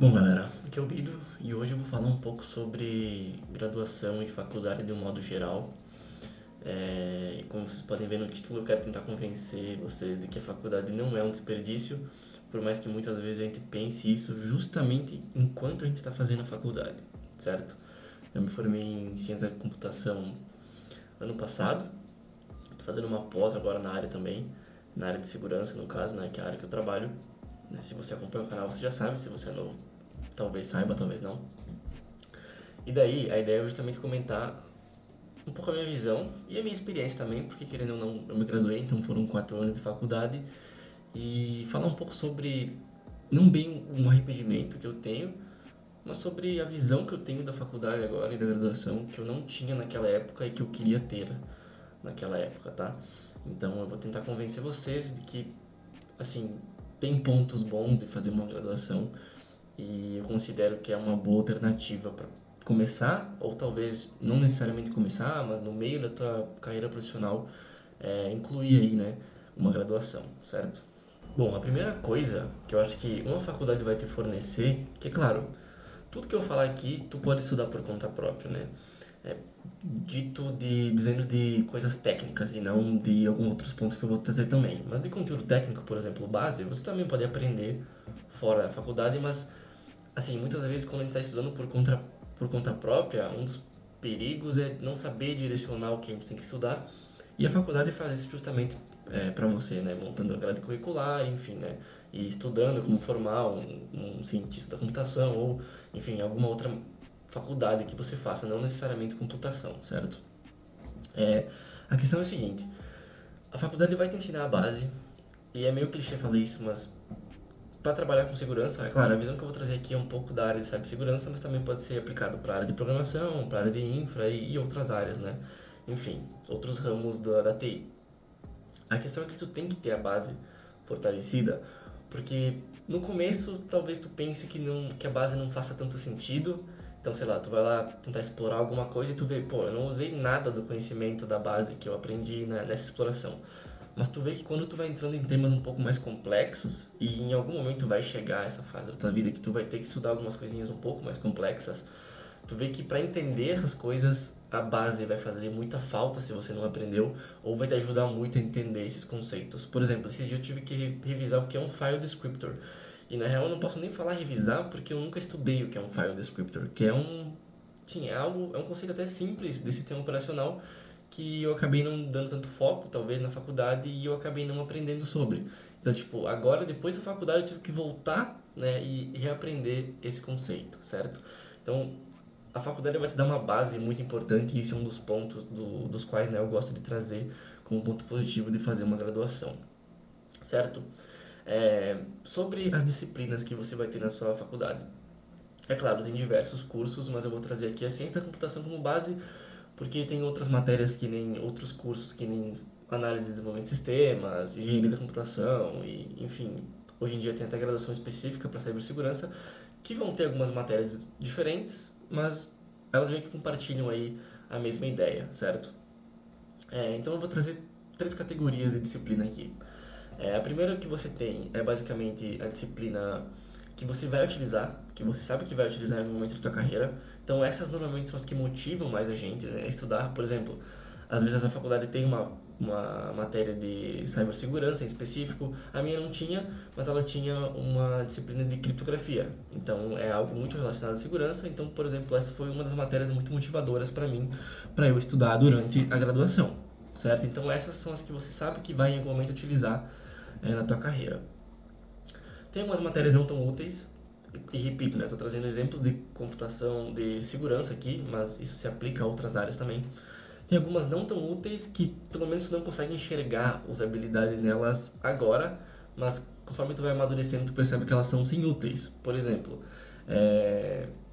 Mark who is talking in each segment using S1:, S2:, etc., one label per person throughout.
S1: Bom, galera, aqui é o Bido e hoje eu vou falar um pouco sobre graduação e faculdade de um modo geral. E como vocês podem ver no título, eu quero tentar convencer vocês de que a faculdade não é um desperdício, por mais que muitas vezes a gente pense isso justamente enquanto a gente está fazendo a faculdade, certo? Eu me formei em ciência da computação ano passado, estou fazendo uma pós agora na área também, na área de segurança, no caso, né, que é a área que eu trabalho. Se você acompanha o canal, você já sabe, se você é novo, talvez saiba, talvez não. E daí, a ideia é justamente comentar um pouco a minha visão e a minha experiência também, porque querendo ou não, eu me graduei, então foram 4 anos de faculdade, e falar um pouco sobre, não bem um arrependimento que eu tenho, mas sobre a visão que eu tenho da faculdade agora e da graduação, que eu não tinha naquela época e que eu queria ter naquela época, tá? Então eu vou tentar convencer vocês de que, assim, tem pontos bons de fazer uma graduação, e eu considero que é uma boa alternativa para começar, ou talvez não necessariamente começar, mas no meio da tua carreira profissional, incluir aí, né, uma graduação, certo? Bom, a primeira coisa que eu acho que uma faculdade vai te fornecer, que é claro, tudo que eu falar aqui tu pode estudar por conta própria, né? É, dizendo de coisas técnicas e não de alguns outros pontos que eu vou trazer também. Mas de conteúdo técnico, por exemplo, base, você também pode aprender fora da faculdade, mas assim, muitas vezes quando a gente está estudando por conta própria, um dos perigos é não saber direcionar o que a gente tem que estudar. E a faculdade faz isso justamente para você, né? Montando a grade curricular, enfim, né? E estudando como formar um cientista da computação ou, enfim, alguma outra faculdade que você faça, não necessariamente computação, certo? A questão é a seguinte, a faculdade vai te ensinar a base, e é meio clichê falar isso, mas para trabalhar com segurança, é claro, a visão que eu vou trazer aqui é um pouco da área de cibersegurança, mas também pode ser aplicado para a área de programação, para a área de infra e outras áreas, né? Enfim, outros ramos da TI. A questão é que tu tem que ter a base fortalecida, porque no começo talvez tu pense que a base não faça tanto sentido. Então, sei lá, tu vai lá tentar explorar alguma coisa e tu vê, pô, eu não usei nada do conhecimento da base que eu aprendi nessa exploração. Mas tu vê que quando tu vai entrando em temas um pouco mais complexos, e em algum momento vai chegar essa fase da tua vida que tu vai ter que estudar algumas coisinhas um pouco mais complexas, tu vê que para entender essas coisas, a base vai fazer muita falta se você não aprendeu, ou vai te ajudar muito a entender esses conceitos. Por exemplo, esse dia eu tive que revisar o que é um file descriptor. E na real eu não posso nem falar revisar porque eu nunca estudei o que é um file descriptor, que é sim, é um conceito até simples de sistema operacional que eu acabei não dando tanto foco, talvez, na faculdade e eu acabei não aprendendo sobre. Então, tipo, agora, depois da faculdade, eu tive que voltar, né, e reaprender esse conceito, certo? Então, a faculdade vai te dar uma base muito importante e esse é um dos pontos dos quais, né, eu gosto de trazer como ponto positivo de fazer uma graduação, certo? Sobre as disciplinas que você vai ter na sua faculdade. É claro, tem diversos cursos, mas eu vou trazer aqui a ciência da computação como base, porque tem outras matérias que nem outros cursos que nem análise e desenvolvimento de sistemas, engenharia da computação e, enfim, hoje em dia tem até graduação específica para cibersegurança, que vão ter algumas matérias diferentes, mas elas meio que compartilham aí a mesma ideia, certo? Então eu vou trazer 3 categorias de disciplina aqui. A primeira que você tem é basicamente a disciplina que você vai utilizar, que você sabe que vai utilizar no momento da tua carreira. Então essas normalmente são as que motivam mais a gente, né, a estudar. Por exemplo, às vezes a faculdade tem uma matéria de cibersegurança em específico. A minha não tinha, mas ela tinha uma disciplina de criptografia. Então é algo muito relacionado à segurança. Então, por exemplo, essa foi uma das matérias muito motivadoras para mim, para eu estudar durante a graduação, certo? Então essas são as que você sabe que vai em algum momento utilizar na tua carreira. Tem algumas matérias não tão úteis, e repito, né, estou trazendo exemplos de computação de segurança aqui, mas isso se aplica a outras áreas também. Tem algumas não tão úteis que pelo menos tu não consegue enxergar usabilidade nelas agora, mas conforme tu vai amadurecendo tu percebe que elas são sim úteis. Por exemplo,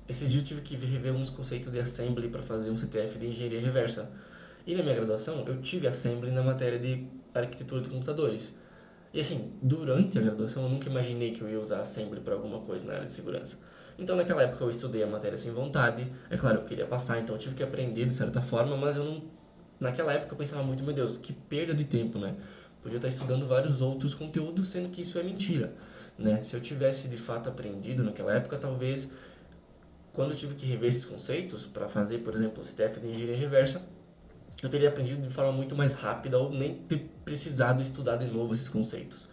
S1: esses dias eu tive que rever uns conceitos de assembly para fazer um CTF de engenharia reversa. E na minha graduação eu tive assembly na matéria de arquitetura de computadores. E assim, durante a graduação eu nunca imaginei que eu ia usar assembly para alguma coisa na área de segurança. Então naquela época eu estudei a matéria sem vontade, é claro, eu queria passar, então eu tive que aprender de certa forma, mas eu não... Naquela época eu pensava muito, meu Deus, que perda de tempo, né? podia estar estudando vários outros conteúdos, sendo que isso é mentira, né? Se eu tivesse de fato aprendido naquela época, talvez quando eu tive que rever esses conceitos para fazer, por exemplo, o CTF de engenharia reversa, eu teria aprendido de forma muito mais rápida ou nem ter precisado estudar de novo esses conceitos.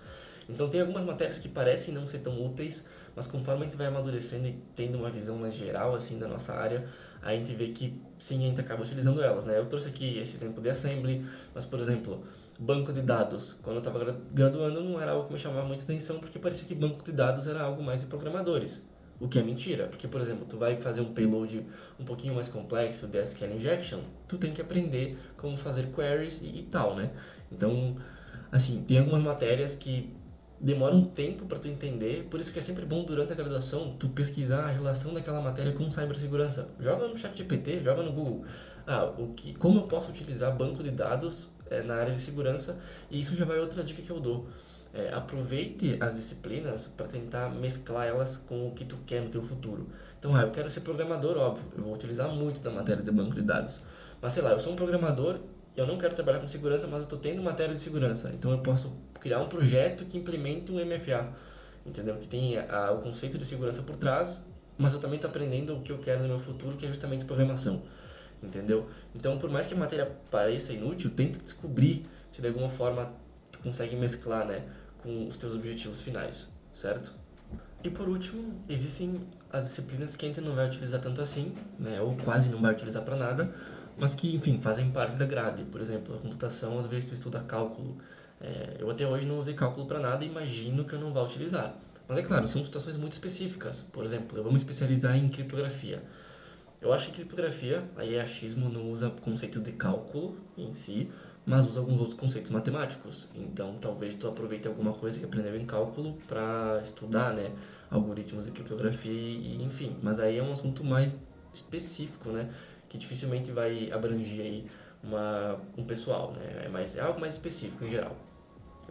S1: Então tem algumas matérias que parecem não ser tão úteis, mas conforme a gente vai amadurecendo e tendo uma visão mais geral assim da nossa área, a gente vê que sim, a gente acaba utilizando elas, né? Eu trouxe aqui esse exemplo de assembly, mas por exemplo, banco de dados. Quando eu estava graduando não era algo que me chamava muita atenção, porque parecia que banco de dados era algo mais de programadores. O que é mentira, porque, por exemplo, tu vai fazer um payload um pouquinho mais complexo de SQL Injection, tu tem que aprender como fazer queries e tal, né? Então, assim, tem algumas matérias que demoram um tempo para tu entender, por isso que é sempre bom durante a graduação tu pesquisar a relação daquela matéria com cibersegurança. Joga no ChatGPT, joga no Google. Como eu posso utilizar banco de dados na área de segurança? E isso já vai outra dica que eu dou. Aproveite as disciplinas para tentar mesclar elas com o que tu quer no teu futuro. Então, eu quero ser programador, óbvio, eu vou utilizar muito da matéria de banco de dados. Mas sei lá, eu sou um programador, eu não quero trabalhar com segurança, mas eu estou tendo matéria de segurança. Então eu posso criar um projeto que implemente um MFA, entendeu? Que tem o conceito de segurança por trás, mas eu também estou aprendendo o que eu quero no meu futuro, que é justamente programação, entendeu? Então, por mais que a matéria pareça inútil, tenta descobrir se de alguma forma tu consegue mesclar, né, com os teus objetivos finais, certo? E por último, existem as disciplinas que a gente não vai utilizar tanto assim, né, ou quase não vai utilizar para nada, mas que, enfim, fazem parte da grade. Por exemplo, a computação, às vezes tu estuda cálculo. Eu até hoje não usei cálculo para nada e imagino que eu não vá utilizar. Mas é claro, são situações muito específicas. Por exemplo, eu vou me especializar em criptografia. Eu acho que criptografia, aí é achismo, não usa conceitos de cálculo em si, mas usa alguns outros conceitos matemáticos. Então, talvez tu aproveite alguma coisa que aprendeu em cálculo para estudar, né, algoritmos de criptografia e enfim. Mas aí é um assunto mais específico, né, que dificilmente vai abranger aí um pessoal, né, é algo mais específico em geral.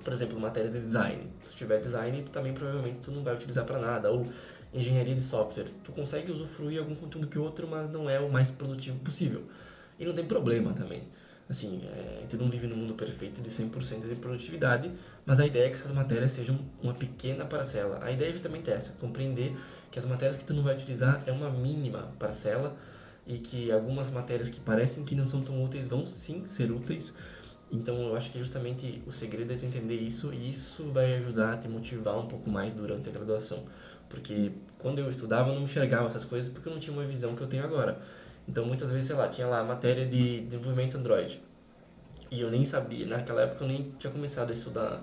S1: Por exemplo, matérias de design. Se tiver design, também provavelmente tu não vai utilizar para nada. Ou engenharia de software. Tu consegue usufruir algum conteúdo que outro, mas não é o mais produtivo possível. E não tem problema também. Assim, a gente não vive num mundo perfeito de 100% de produtividade, mas a ideia é que essas matérias sejam uma pequena parcela. A ideia é justamente essa, compreender que as matérias que tu não vai utilizar é uma mínima parcela e que algumas matérias que parecem que não são tão úteis vão sim ser úteis. Então eu acho que justamente o segredo é tu entender isso e isso vai ajudar a te motivar um pouco mais durante a graduação. Porque quando eu estudava eu não enxergava essas coisas porque eu não tinha uma visão que eu tenho agora. Então muitas vezes, sei lá, tinha lá a matéria de desenvolvimento Android. E eu nem sabia, naquela época eu nem tinha começado a estudar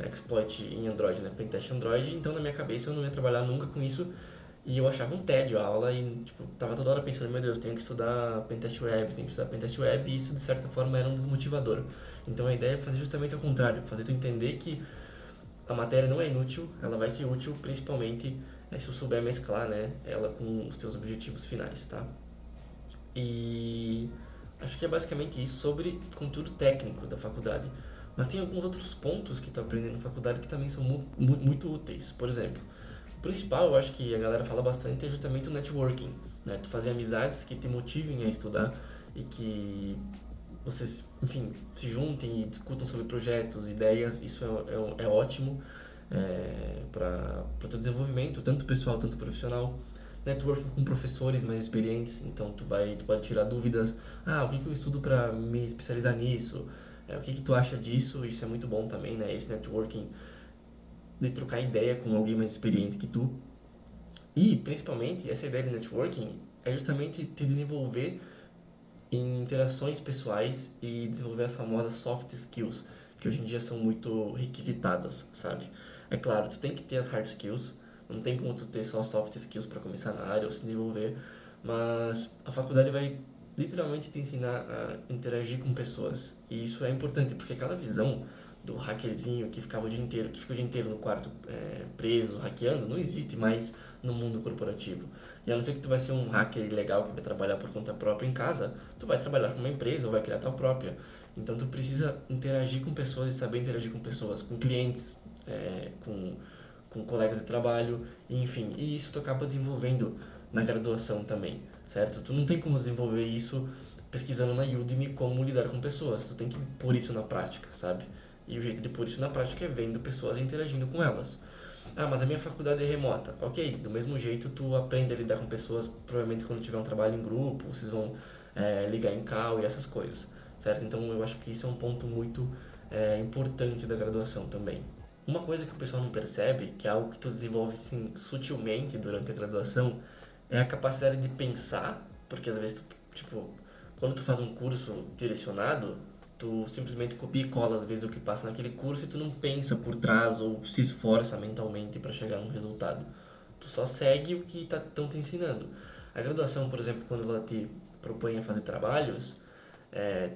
S1: exploit em Android, né, pentest Android, então na minha cabeça eu não ia trabalhar nunca com isso e eu achava um tédio a aula e, tipo, tava toda hora pensando, meu Deus, tenho que estudar pentest web, tenho que estudar pentest web, e isso de certa forma era um desmotivador. Então a ideia é fazer justamente o contrário, fazer tu entender que a matéria não é inútil, ela vai ser útil principalmente se eu souber mesclar, né, ela com os teus objetivos finais, tá? E acho que é basicamente isso sobre conteúdo técnico da faculdade. Mas tem alguns outros pontos que tu aprende na faculdade que também são muito úteis. Por exemplo, o principal, eu acho que a galera fala bastante, é justamente o networking, né? Tu fazer amizades que te motivem a estudar e que vocês, enfim, se juntem e discutam sobre projetos, ideias, isso é ótimo para o teu desenvolvimento, tanto pessoal, tanto profissional. Networking com professores mais experientes, então tu pode tirar dúvidas, o que eu estudo para me especializar nisso, o que tu acha disso, isso é muito bom também, né, esse networking de trocar ideia com alguém mais experiente que tu. E, principalmente, essa ideia de networking é justamente te desenvolver em interações pessoais e desenvolver as famosas soft skills, que hoje em dia são muito requisitadas, sabe? É claro, tu tem que ter as hard skills, não tem como tu ter só soft skills para começar na área ou se desenvolver, mas a faculdade vai literalmente te ensinar a interagir com pessoas. E isso é importante, porque aquela visão do hackerzinho que ficava o dia inteiro, que fica o dia inteiro no quarto preso, hackeando, não existe mais no mundo corporativo. E a não ser que tu vai ser um hacker ilegal que vai trabalhar por conta própria em casa, tu vai trabalhar com uma empresa ou vai criar tua própria. Então tu precisa interagir com pessoas e saber interagir com pessoas, com clientes, com colegas de trabalho, enfim. E isso tu acaba desenvolvendo na graduação também, certo? Tu não tem como desenvolver isso pesquisando na Udemy como lidar com pessoas. Tu tem que pôr isso na prática, sabe? E o jeito de pôr isso na prática é vendo pessoas e interagindo com elas. Ah, mas a minha faculdade é remota. Ok, do mesmo jeito tu aprende a lidar com pessoas, provavelmente quando tiver um trabalho em grupo, vocês vão ligar em call e essas coisas, certo? Então eu acho que isso é um ponto muito importante da graduação também. Uma coisa que o pessoal não percebe, que é algo que tu desenvolve assim, sutilmente durante a graduação, é a capacidade de pensar, porque às vezes tu, tipo, quando tu faz um curso direcionado, tu simplesmente copia e cola às vezes o que passa naquele curso e tu não pensa por trás ou se esforça mentalmente para chegar num resultado. Tu só segue o que estão te ensinando. A graduação, por exemplo, quando ela te propõe a fazer trabalhos,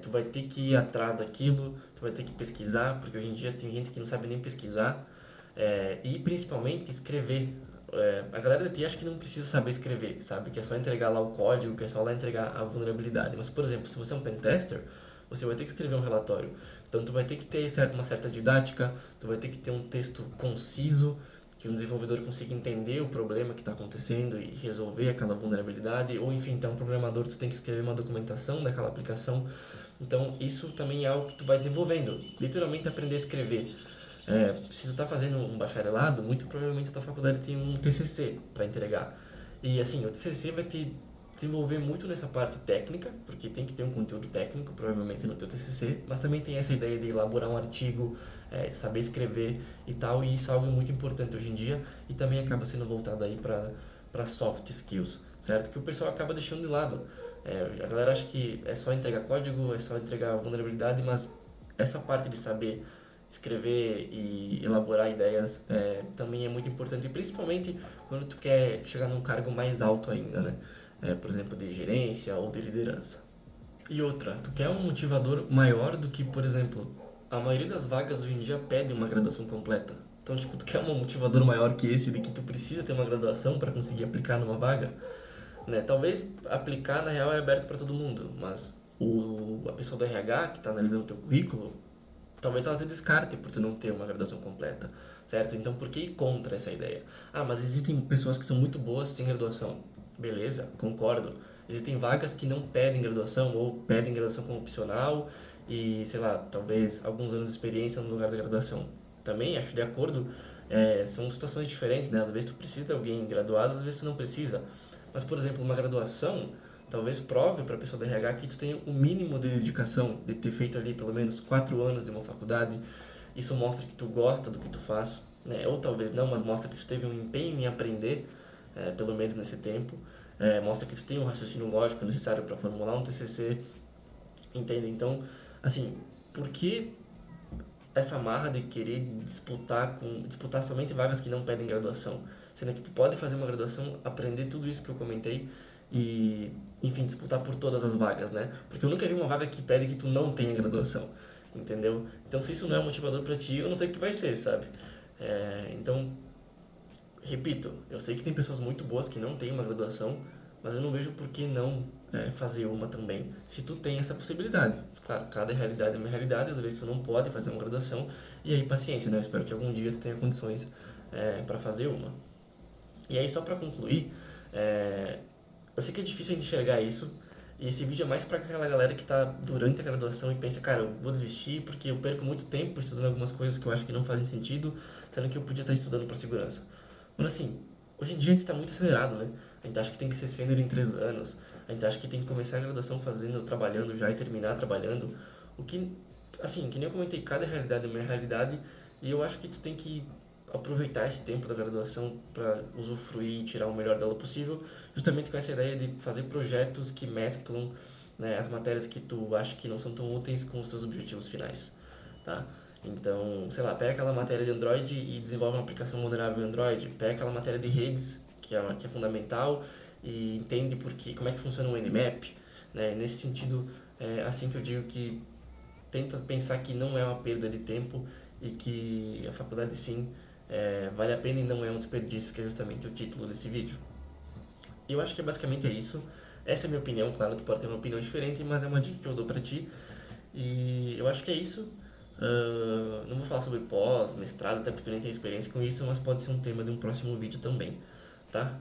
S1: tu vai ter que ir atrás daquilo, tu vai ter que pesquisar, porque hoje em dia tem gente que não sabe nem pesquisar, e principalmente escrever. A galera de TI acha que não precisa saber escrever, sabe? Que é só entregar lá o código, que é só lá entregar a vulnerabilidade. Mas, por exemplo, se você é um pentester, você vai ter que escrever um relatório. Então, tu vai ter que ter uma certa didática, tu vai ter que ter um texto conciso, que um desenvolvedor consiga entender o problema que está acontecendo e resolver aquela vulnerabilidade, ou enfim, então um programador, tu tem que escrever uma documentação daquela aplicação. Então, isso também é algo que tu vai desenvolvendo, literalmente aprender a escrever. Se tu está fazendo um bacharelado, muito provavelmente a tua faculdade tem um TCC para entregar. E assim, o TCC vai te desenvolver muito nessa parte técnica, porque tem que ter um conteúdo técnico, provavelmente no teu TCC, mas também tem essa ideia de elaborar um artigo, saber escrever e tal, e isso é algo muito importante hoje em dia e também acaba sendo voltado aí para soft skills, certo? Que o pessoal acaba deixando de lado. A galera acha que é só entregar código, é só entregar vulnerabilidade, mas essa parte de saber escrever e elaborar ideias também é muito importante, principalmente quando tu quer chegar num cargo mais alto ainda, né? Por exemplo, de gerência ou de liderança. E outra, tu quer um motivador maior do que, por exemplo, a maioria das vagas hoje em dia pede uma graduação completa. Então, tipo, tu quer um motivador maior que esse, de que tu precisa ter uma graduação para conseguir aplicar numa vaga, né? Talvez aplicar na real é aberto para todo mundo, mas a pessoa do RH que está analisando o teu currículo, talvez ela te descarte por tu não ter uma graduação completa, certo? Então, por que ir contra essa ideia? Ah, mas existem pessoas que são muito boas sem graduação. Beleza, concordo. Existem vagas que não pedem graduação ou pedem graduação como opcional e, sei lá, talvez alguns anos de experiência no lugar da graduação. Também acho de acordo, são situações diferentes, né? Às vezes tu precisa de alguém graduado, às vezes tu não precisa. Mas, por exemplo, uma graduação talvez prove para a pessoa da RH que tu tem o mínimo de dedicação, de ter feito ali pelo menos 4 anos de uma faculdade. Isso mostra que tu gosta do que tu faz, né? Ou talvez não, mas mostra que tu teve um empenho em aprender, pelo menos nesse tempo. Mostra que tu tem um raciocínio lógico necessário para formular um TCC, entende? Então, assim, por que essa marra de querer disputar somente vagas que não pedem graduação, sendo que tu pode fazer uma graduação, aprender tudo isso que eu comentei e, enfim, disputar por todas as vagas, né? Porque eu nunca vi uma vaga que pede que tu não tenha graduação, entendeu? Então, se isso não é motivador para ti, eu não sei o que vai ser, sabe? Então, repito, eu sei que tem pessoas muito boas que não têm uma graduação, mas eu não vejo por que não fazer uma também, se tu tem essa possibilidade. Claro, cada realidade é uma realidade, às vezes tu não pode fazer uma graduação, e aí paciência, né? Eu espero que algum dia tu tenha condições para fazer uma. E aí, só para concluir, eu sei que é difícil enxergar isso, e esse vídeo é mais para aquela galera que está durante a graduação e pensa, cara, eu vou desistir porque eu perco muito tempo estudando algumas coisas que eu acho que não fazem sentido, sendo que eu podia estar estudando para segurança. Mas assim, hoje em dia a gente está muito acelerado, né? A gente acha que tem que ser sênior em 3 anos, a gente acha que tem que começar a graduação trabalhando já e terminar trabalhando. O que, assim, que nem eu comentei, cada realidade é uma realidade e eu acho que tu tem que aproveitar esse tempo da graduação para usufruir e tirar o melhor dela possível, justamente com essa ideia de fazer projetos que mesclam, né, as matérias que tu acha que não são tão úteis com os seus objetivos finais, tá? Então, sei lá, pega aquela matéria de Android e desenvolve uma aplicação vulnerável em Android, pega aquela matéria de redes, que é fundamental, e entende como é que funciona o Nmap, né? Nesse sentido, é assim que eu digo que tenta pensar que não é uma perda de tempo e que a faculdade sim vale a pena e não é um desperdício, que é justamente o título desse vídeo. E eu acho que basicamente é isso. Essa é a minha opinião, claro, tu pode ter uma opinião diferente, mas é uma dica que eu dou pra ti. E eu acho que é isso. Não vou falar sobre pós, mestrado, até porque eu nem tenho experiência com isso, mas pode ser um tema de um próximo vídeo também, tá?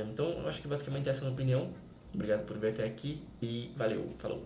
S1: Então, eu acho que basicamente essa é a minha opinião. Obrigado por ver até aqui e valeu, falou!